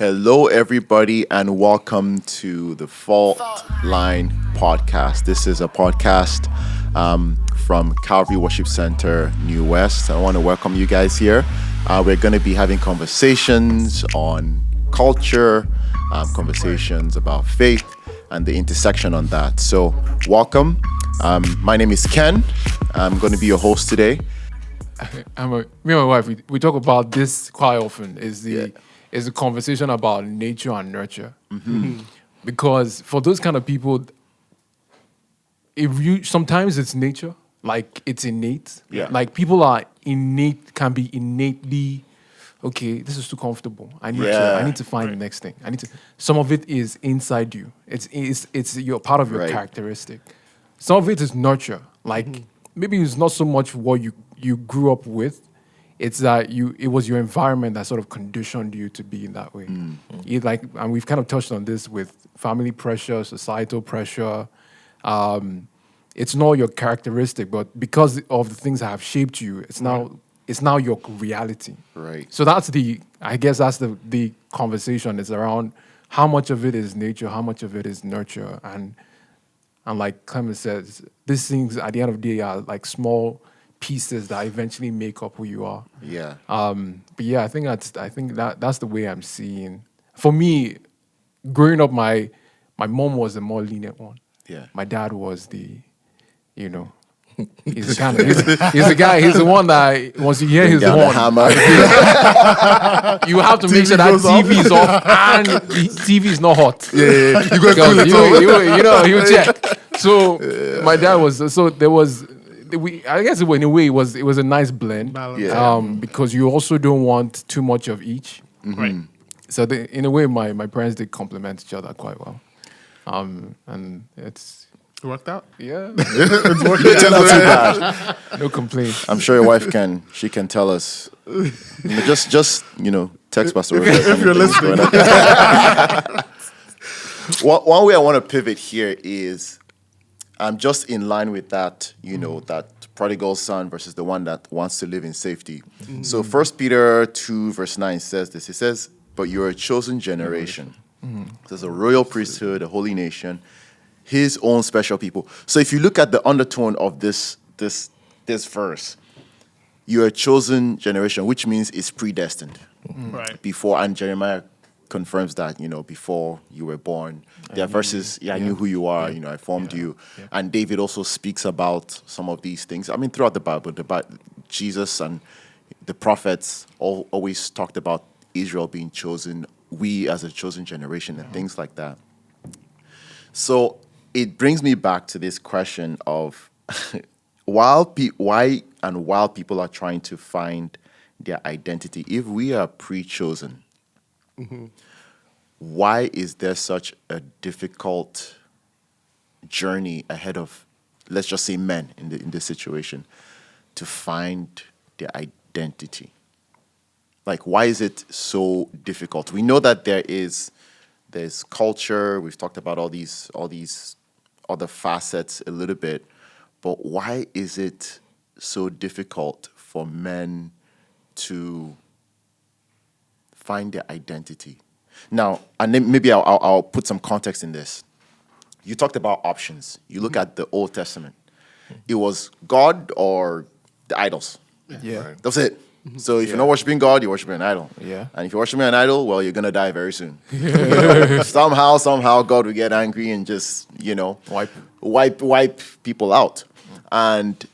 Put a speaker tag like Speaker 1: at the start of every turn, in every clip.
Speaker 1: Hello, everybody, and welcome to the Fault Line podcast. This is a podcast from Calvary Worship Center, New West. I want to welcome you guys here. We're going to be having conversations on culture, conversations about faith, and the intersection on that. So, welcome. My name is Ken. I'm going to be your host today.
Speaker 2: Me and my wife, we talk about this quite often. Is the conversation about nature and nurture. Mm-hmm. Because for those kind of people, sometimes it's nature, like it's innate.
Speaker 1: Yeah.
Speaker 2: Like people can be innately, okay, this is too comfortable. I need to find the next thing. Some of it is inside you. It's your part of your characteristic. Some of it is nurture. Like maybe it's not so much what you grew up with. It's that it was your environment that sort of conditioned you to be in that way. And we've kind of touched on this with family pressure, societal pressure. It's not your characteristic, but because of the things that have shaped you, it's now your reality.
Speaker 1: Right.
Speaker 2: So that's the conversation is around how much of it is nature, how much of it is nurture, and like Clement says, these things at the end of the day are like small pieces that eventually make up who you are.
Speaker 1: Yeah.
Speaker 2: But yeah, I think that's the way I'm seeing. For me, growing up, my mom was the more lenient one.
Speaker 1: Yeah.
Speaker 2: My dad was he's the guy. He's the one that once you hear his horn, you have to make sure that TV is off and the TV is not hot.
Speaker 3: Yeah. You go
Speaker 2: he would check. So my dad was. So there was. I guess in a way it was a nice blend. Because you also don't want too much of each.
Speaker 3: Right.
Speaker 2: So in a way, my parents did complement each other quite well. And it
Speaker 3: worked out.
Speaker 2: Yeah.
Speaker 1: It's working out too bad.
Speaker 2: No complaints.
Speaker 1: I'm sure your wife can tell us. Just text Pastor
Speaker 3: if you're listening.
Speaker 1: One way I want to pivot here is I'm just in line with that, that prodigal son versus the one that wants to live in safety. Mm-hmm. So 1 Peter 2 verse 9 says this. It says, but you're a chosen generation. Mm-hmm. There's a royal priesthood, a holy nation, his own special people. So if you look at the undertone of this verse, you're a chosen generation, which means it's predestined.
Speaker 3: Mm-hmm. Right.
Speaker 1: Before, and Jeremiah confirms that, before you were born. There are verses, I knew who you are, I formed you. Yeah. And David also speaks about some of these things. I mean, throughout the Bible, Jesus and the prophets always talked about Israel being chosen, we as a chosen generation, and things like that. So it brings me back to this question of while people are trying to find their identity, if we are pre-chosen, why is there such a difficult journey ahead of, let's just say, men in this situation to find their identity? Like, why is it so difficult? We know that there's culture. We've talked about all these other facets a little bit, but why is it so difficult for men to find their identity? Now, and then maybe I'll put some context in this. You talked about options. You look at the Old Testament. It was God or the idols.
Speaker 2: Yeah.
Speaker 1: Right. That's it. Mm-hmm. So if you're not worshiping God, you're worshiping an idol.
Speaker 2: Yeah.
Speaker 1: And if you're worshiping an idol, well, you're going to die very soon. Somehow God will get angry and just, wipe people out. And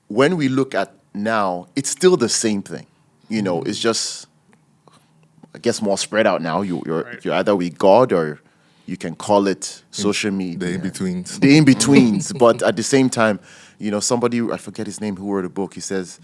Speaker 1: when we look at now, it's still the same thing. It's just, I guess, more spread out now. You're either with God or you can call it social media.
Speaker 3: The in-betweens.
Speaker 1: The in-betweens. But at the same time, somebody, I forget his name, who wrote a book, he says,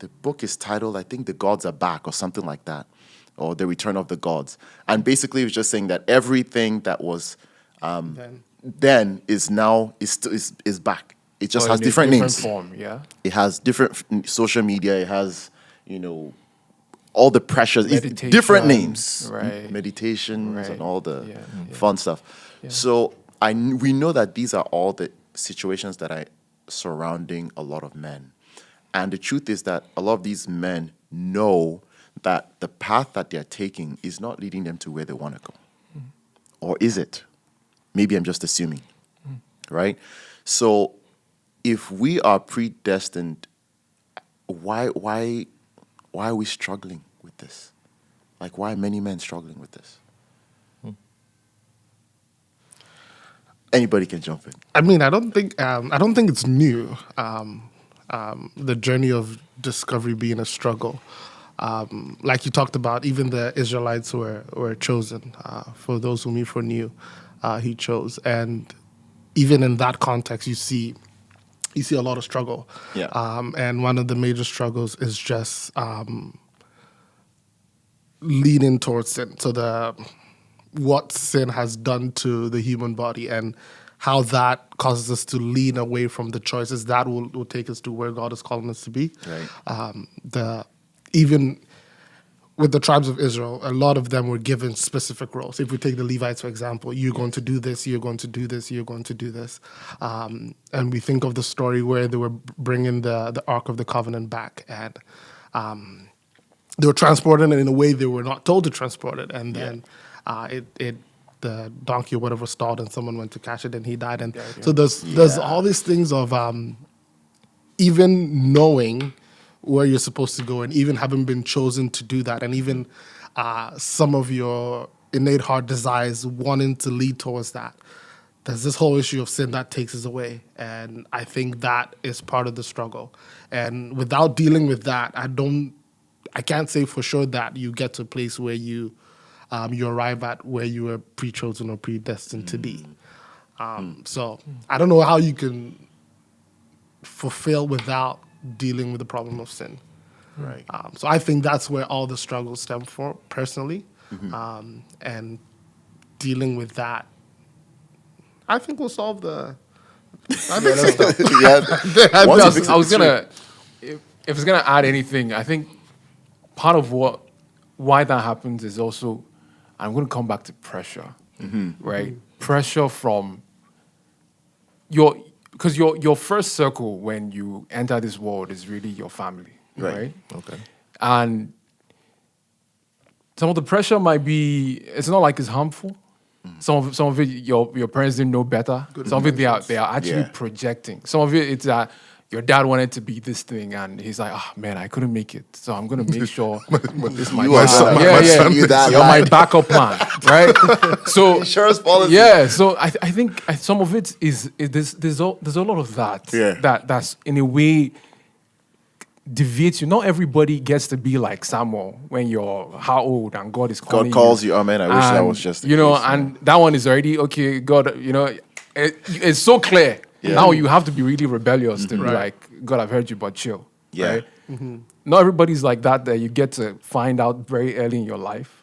Speaker 1: the book is titled, I think, The Gods Are Back or something like that, or The Return of the Gods. And basically it was just saying that everything that was then is now is back. It just has different names.
Speaker 2: Form, yeah.
Speaker 1: It has different social media. It has, all the pressures, different names,
Speaker 2: right.
Speaker 1: meditations,
Speaker 2: right.
Speaker 1: and all the fun stuff. Yeah. So we know that these are all the situations that are surrounding a lot of men. And the truth is that a lot of these men know that the path that they're taking is not leading them to where they want to go. Or is it? Maybe I'm just assuming, right? So if we are predestined, why are we struggling with this? Like, why are many men struggling with this? Anybody can jump in.
Speaker 3: I mean, I don't think it's new. The journey of discovery being a struggle. Like you talked about, even the Israelites were chosen. For those whom he foreknew, he chose. And even in that context, you see a lot of struggle.
Speaker 1: Yeah.
Speaker 3: And one of the major struggles is just leaning towards sin. So what sin has done to the human body and how that causes us to lean away from the choices that will take us to where God is calling us to be.
Speaker 1: Right.
Speaker 3: Even with the tribes of Israel, a lot of them were given specific roles. If we take the Levites, for example, you're going to do this, you're going to do this, you're going to do this. And we think of the story where they were bringing the Ark of the Covenant back, and they were transported in a way they were not told to transport it. And then the donkey or whatever stalled, and someone went to catch it, and he died. And so there's all these things of even knowing where you're supposed to go, and even having been chosen to do that, and even some of your innate heart desires wanting to lead towards that. There's this whole issue of sin that takes us away, and I think that is part of the struggle. And without dealing with that, I can't say for sure that you get to a place where you arrive at where you were pre-chosen or predestined to be. So I don't know how you can fulfill without dealing with the problem of sin.
Speaker 1: Right.
Speaker 3: So I think that's where all the struggles stem from, personally. And dealing with that, I think we'll solve the... I think so.
Speaker 2: I was gonna, if it's gonna add anything, I think part of why that happens is also, I'm gonna come back to pressure, right? Pressure from because your first circle when you enter this world is really your family, right?
Speaker 1: Okay.
Speaker 2: And some of the pressure might be, it's not like it's harmful. Some of it, your parents didn't know better. Some of it, they are actually projecting. Some of it, it's that your dad wanted to be this thing, and he's like, "Oh man, I couldn't make it, so I'm gonna make sure this is my
Speaker 1: son.
Speaker 2: You're my backup plan, right?" So
Speaker 1: Insurance policy.
Speaker 2: yeah. So I think some of it is there's a lot of that.
Speaker 1: Yeah.
Speaker 2: That's in a way deviates you. Not everybody gets to be like Samuel when you're how old and God is calling you.
Speaker 1: God calls you. Oh man, I wish that was just the case,
Speaker 2: and that one is already okay. God, it's so clear.
Speaker 1: Yeah.
Speaker 2: Now you have to be really rebellious to be like, God, I've heard you, but chill.
Speaker 1: Yeah.
Speaker 2: Right? Not everybody's like that you get to find out very early in your life.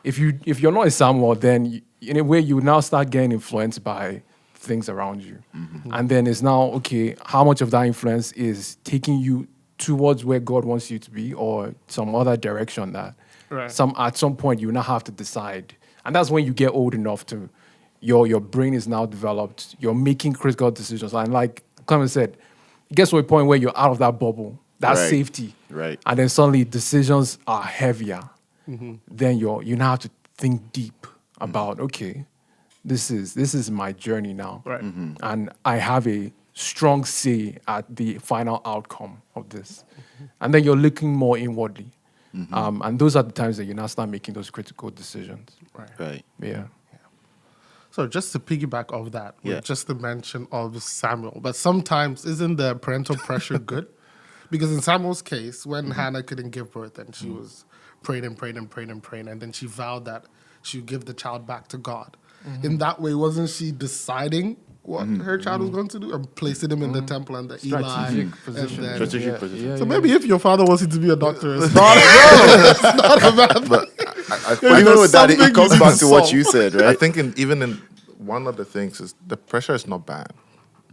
Speaker 2: If you're not a Samuel, then in a way you now start getting influenced by things around you. And then it's now, okay, how much of that influence is taking you towards where God wants you to be or some other direction that at some point you now have to decide. And that's when you get old enough to your brain is now developed, you're making critical decisions. And like Clement said, it gets to a point where you're out of that bubble, that safety.
Speaker 1: Right.
Speaker 2: And then suddenly decisions are heavier. Then you now have to think deep about, okay, this is my journey now.
Speaker 3: Right.
Speaker 2: And I have a strong say at the final outcome of this. And then you're looking more inwardly. And those are the times that you now start making those critical decisions.
Speaker 1: Right.
Speaker 2: Yeah.
Speaker 3: So just to piggyback off that, just to mention of Samuel, but sometimes isn't the parental pressure good? Because in Samuel's case, when Hannah couldn't give birth and she was praying, and then she vowed that she would give the child back to God. In that way, wasn't she deciding what her child was going to do and placing him in the temple and the
Speaker 2: Strategic
Speaker 3: Eli?
Speaker 2: position.
Speaker 3: And then,
Speaker 1: Strategic position.
Speaker 3: so maybe if your father wants you to be a doctor, it's not a bad thing.
Speaker 1: But I know with that, it comes back to what you said, right?
Speaker 4: I think even in one of the things is the pressure is not bad.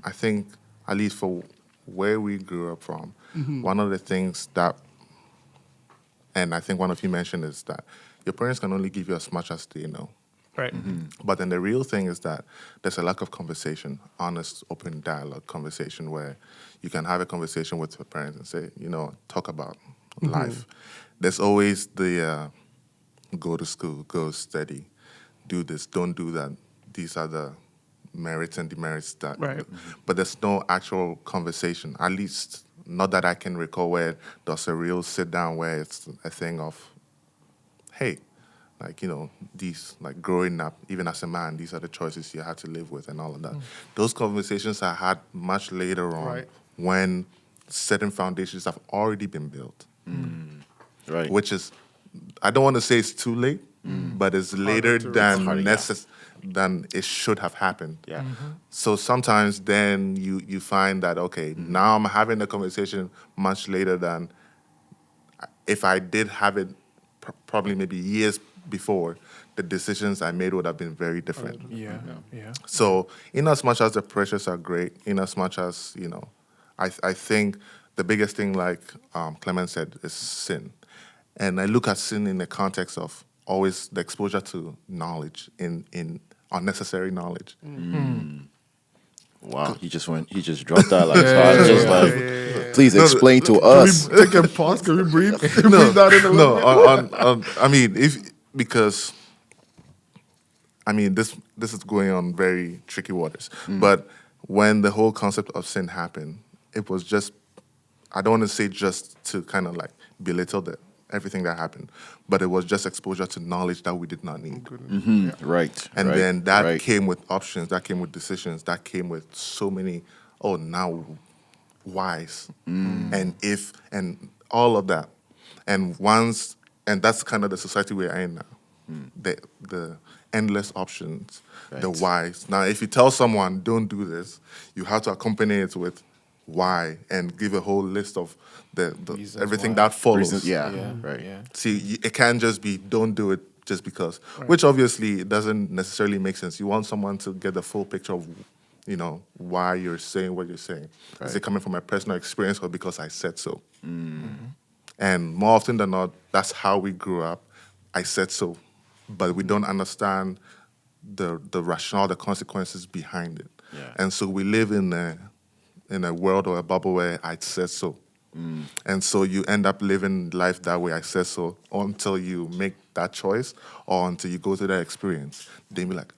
Speaker 4: I think, at least for where we grew up from, one of the things that, and I think one of you mentioned, is that your parents can only give you as much as they know.
Speaker 3: Right.
Speaker 4: But then the real thing is that there's a lack of conversation, honest, open dialogue conversation where you can have a conversation with your parents and say, talk about life. there's always the go to school, go study, do this, don't do that. These are the merits and demerits that.
Speaker 3: Right.
Speaker 4: But there's no actual conversation, at least not that I can recall, where there's a real sit down where it's a thing of, hey, like, these, like growing up, even as a man, these are the choices you have to live with and all of that. Those conversations are had much later on
Speaker 3: Right.
Speaker 4: when certain foundations have already been built.
Speaker 1: Right.
Speaker 4: Which is, I don't want to say it's too late, but it's later
Speaker 3: to
Speaker 4: than it should have happened.
Speaker 1: Yeah.
Speaker 4: So sometimes then you find that, okay, now I'm having a conversation much later than if I did have it probably maybe years before, the decisions I made would have been very different.
Speaker 2: Yeah.
Speaker 4: So in as much as the pressures are great, in as much as, I think the biggest thing, like Clement said, is sin. And I look at sin in the context of always the exposure to knowledge, in unnecessary knowledge.
Speaker 1: Wow, he just dropped that like so. I was just like, please explain to us.
Speaker 3: Can we take a pause? Can we breathe? Breathe that in a little bit?
Speaker 4: Because this is going on very tricky waters. But when the whole concept of sin happened, it was just, I don't want to say just to kind of like belittle everything that happened, but it was just exposure to knowledge that we did not need.
Speaker 1: Right.
Speaker 4: And
Speaker 1: right,
Speaker 4: then that
Speaker 1: right.
Speaker 4: came with options, that came with decisions, that came with so many, now whys, and if, and all of that. And that's kind of the society we're in now. The endless options, the
Speaker 1: Right.
Speaker 4: whys. Now, if you tell someone, don't do this, you have to accompany it with why and give a whole list of the
Speaker 2: Reasons
Speaker 4: everything
Speaker 2: why.
Speaker 4: that follows.
Speaker 1: Reasons- yeah. Right.
Speaker 2: Yeah.
Speaker 4: See, it can't just be don't do it just because, which obviously it doesn't necessarily make sense. You want someone to get the full picture of, why you're saying what you're saying. Is it coming from a personal experience or because I said so? And more often than not, that's how we grew up. I said so, but we don't understand the rationale, the consequences behind it.
Speaker 1: Yeah.
Speaker 4: And so we live in a world or a bubble where I said so. And so you end up living life that way, I said so, until you make that choice or until you go through that experience. Then be like,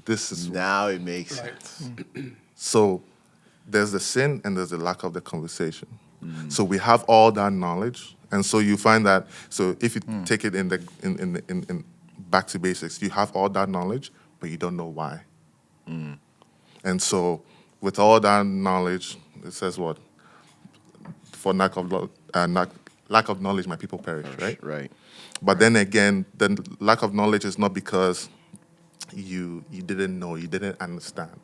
Speaker 4: this is...
Speaker 1: Now it makes sense.
Speaker 4: So there's the sin and there's the lack of the conversation. So we have all that knowledge. And so you find that, so if you take it in back to basics, you have all that knowledge, but you don't know why. And so with all that knowledge, it says what? For lack of knowledge, my people perish, right?
Speaker 1: Right.
Speaker 4: But then again, the lack of knowledge is not because you didn't know, you didn't understand.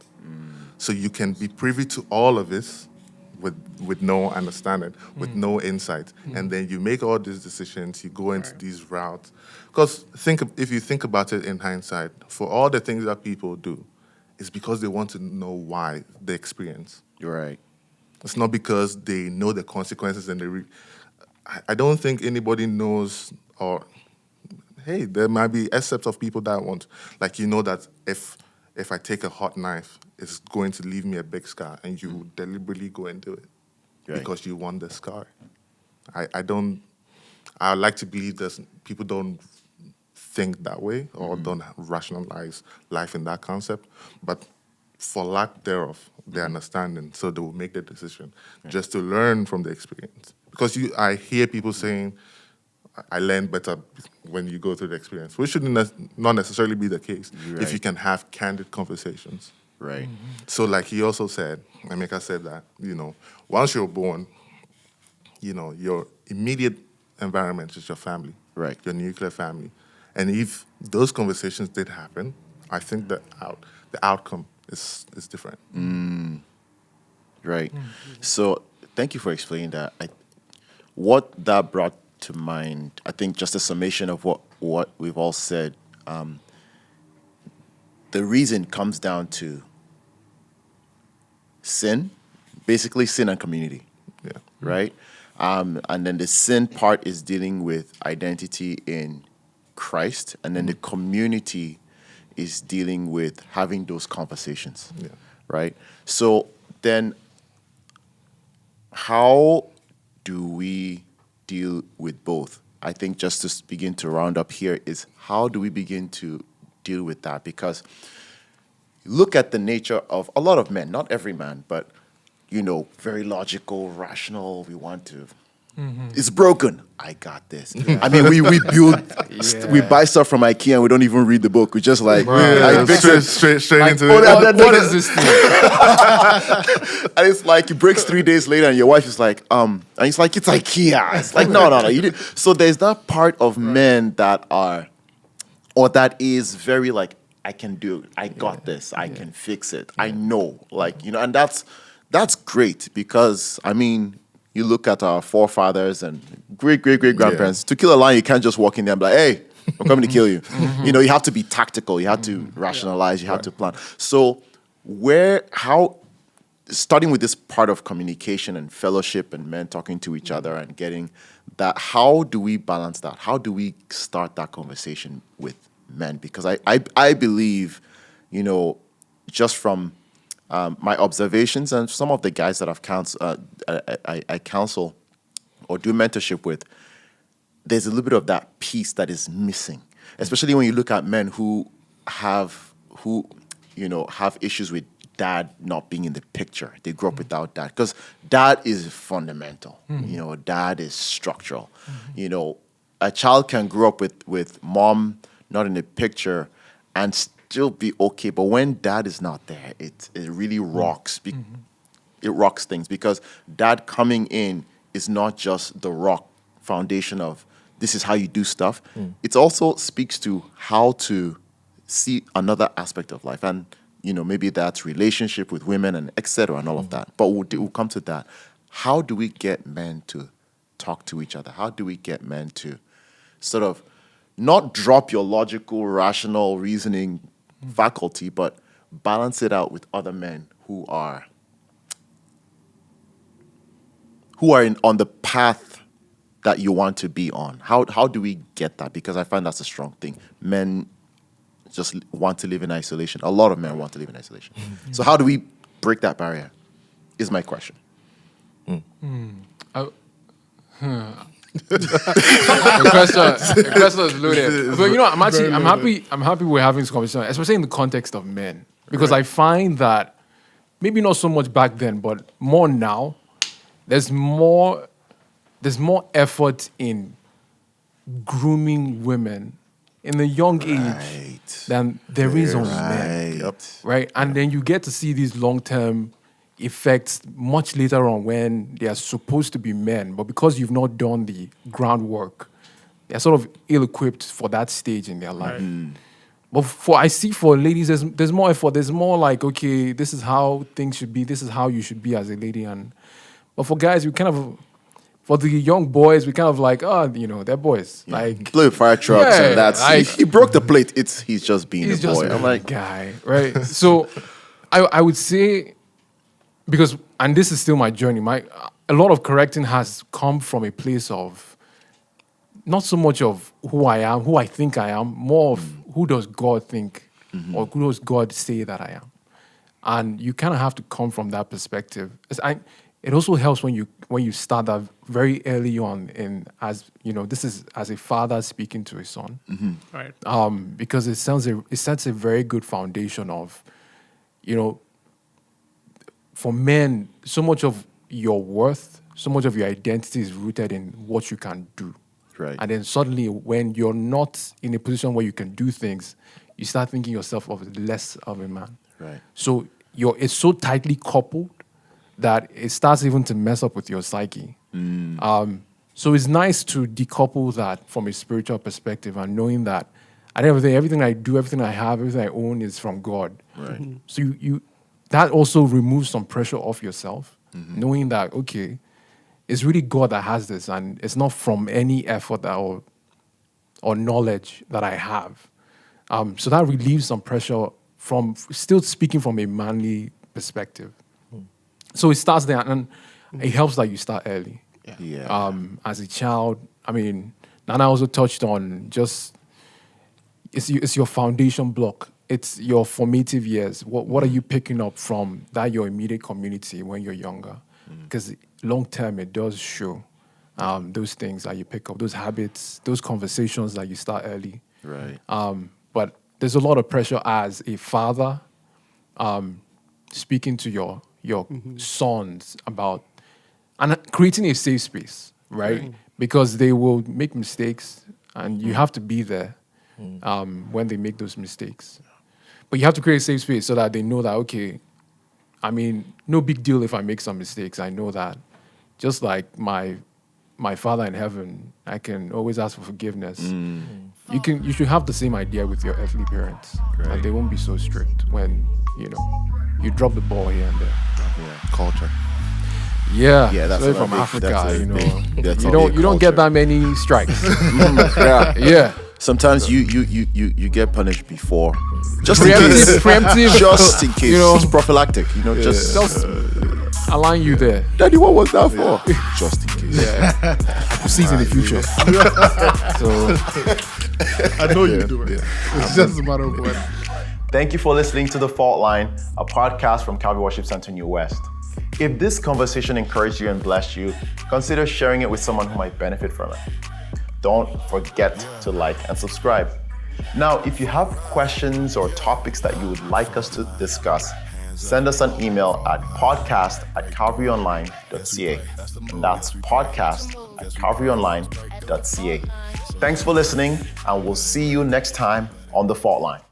Speaker 4: So you can be privy to all of this with no understanding, with no insight. And then you make all these decisions, you go into these routes. Because if you think about it in hindsight, for all the things that people do, it's because they want to know why they experience.
Speaker 1: You're right.
Speaker 4: It's not because they know the consequences and I don't think anybody knows, or hey, there might be excepts of people that want, like, that if I take a hot knife, it's going to leave me a big scar, and you deliberately go and do it because you want the scar. I like to believe that people don't think that way or don't rationalize life in that concept, but for lack thereof, their understanding, so they will make the decision just to learn from the experience. Because I hear people saying, I learn better when you go through the experience, which should not necessarily be the case if you can have candid conversations.
Speaker 1: Right.
Speaker 4: So like he also said, Emeka said that, once you're born, your immediate environment is your family.
Speaker 1: Right.
Speaker 4: Your nuclear family. And if those conversations did happen, I think the outcome is different.
Speaker 1: Right. So thank you for explaining that. What that brought to mind, I think just a summation of what we've all said, the reason comes down to sin, basically sin and community.
Speaker 4: Yeah.
Speaker 1: Right? And then the sin part is dealing with identity in Christ, and then the community is dealing with having those conversations.
Speaker 4: Yeah.
Speaker 1: Right? So then how do we deal with both? I think just to begin to round up here is how do we begin to deal with that? Because look at the nature of a lot of men, not every man, but, very logical, rational. We want to, it's broken. I got this. Yeah. I mean, we build, we buy stuff from IKEA and we don't even read the book. We just like,
Speaker 4: straight into it.
Speaker 2: What is this thing?
Speaker 1: And it's like, it breaks 3 days later and your wife is like, and it's like, it's IKEA. It's like, no, you did. So there's that part of men that are, or that is very like, I can do it. I got this. I can fix it. I know, and that's great because, I mean, you look at our forefathers and great-great-great-grandparents. To kill a lion, you can't just walk in there and be like, hey, I'm coming to kill you. You have to be tactical. You have to rationalize. You have to plan. So starting with this part of communication and fellowship and men talking to each other and getting that, how do we balance that? How do we start that conversation with men? Because I believe, just from my observations and some of the guys that I counsel or do mentorship with, there's a little bit of that piece that is missing, especially when you look at men who have issues with dad not being in the picture. They grew up without dad because dad is fundamental. Dad is structural. A child can grow up with mom not in the picture and still be okay, but when dad is not there, it really rocks. It rocks things because dad coming in is not just the rock foundation of this is how you do stuff. It also speaks to how to see another aspect of life, and maybe that's relationship with women and etc. and all of that. But we'll come to that. How do we get men to talk to each other? How do we get men to sort of not drop your logical, rational reasoning faculty, but balance it out with other men who are on the path that you want to be on? How do we get that? Because I find that's a strong thing. Men just want to live in isolation. A lot of men want to live in isolation. So how do we break that barrier? Is my question.
Speaker 2: The question is loaded. But I'm happy we're having this conversation, especially in the context of men. Because I find that maybe not so much back then, but more now, there's more effort in grooming women in a young age than there is on men.
Speaker 1: Yep.
Speaker 2: Right? And then you get to see these long-term effects much later on when they are supposed to be men, but because you've not done the groundwork, they're sort of ill-equipped for that stage in their life. But I see for ladies, there's more effort. There's more like, okay, this is how things should be. This is how you should be as a lady. But for guys, for the young boys, we kind of like, they're boys.
Speaker 1: Yeah.
Speaker 2: Like
Speaker 1: play with fire trucks and that's he broke the plate. He's just being a boy. I'm like,
Speaker 2: guy, right? So I would say, because, and this is still my journey, a lot of correcting has come from a place of not so much of who I am, who I think I am, more of who does God think or who does God say that I am. And you kind of have to come from that perspective. It also helps when you start that very early on this is as a father speaking to his son. Right. Because it sets a very good foundation of, for men, so much of your worth, so much of your identity is rooted in what you can do.
Speaker 1: Right.
Speaker 2: And then suddenly, when you're not in a position where you can do things, you start thinking yourself of less of a man.
Speaker 1: Right.
Speaker 2: So it's so tightly coupled that it starts even to mess up with your psyche. So it's nice to decouple that from a spiritual perspective and knowing that at the end of the day, everything I do, everything I have, everything I own is from God.
Speaker 1: Right.
Speaker 2: So you that also removes some pressure off yourself, knowing that, okay, it's really God that has this, and it's not from any effort or knowledge that I have. So that relieves some pressure from still speaking from a manly perspective. So it starts there, and it helps that you start early.
Speaker 1: Yeah.
Speaker 2: As a child, I mean, Nana also touched on just it's your foundation block. It's your formative years. What are you picking up from your immediate community when you're younger? Because long term, it does show. those things that you pick up, those habits, those conversations that you start early.
Speaker 1: Right.
Speaker 2: But there's a lot of pressure as a father speaking to your sons about and creating a safe space, right? Because they will make mistakes and you have to be there when they make those mistakes. But you have to create a safe space so that they know that, okay, I mean, no big deal if I make some mistakes. I know that. Just like my Father in heaven, I can always ask for forgiveness. You should have the same idea with your earthly parents. And they won't be so strict when, you drop the ball here and there.
Speaker 1: Yeah. Culture.
Speaker 2: Yeah,
Speaker 1: that's
Speaker 2: especially from Africa,
Speaker 1: you
Speaker 2: don't get that many strikes.
Speaker 1: Yeah. Sometimes you get punished before, just in case.
Speaker 2: Preemptive,
Speaker 1: just in case. It's prophylactic. Just
Speaker 2: align you there.
Speaker 1: Daddy, what was that for? Just in case.
Speaker 2: Yeah, to seize in the future.
Speaker 3: So I know you do it. It's just a matter of when.
Speaker 1: Thank you for listening to The Fault Line, a podcast from Calvary Worship Center, New West. If this conversation encouraged you and blessed you, consider sharing it with someone who might benefit from it. Don't forget to like and subscribe. Now, if you have questions or topics that you would like us to discuss, send us an email at podcast@calvaryonline.ca. That's podcast@calvaryonline.ca. Thanks for listening, and we'll see you next time on The Fault Line.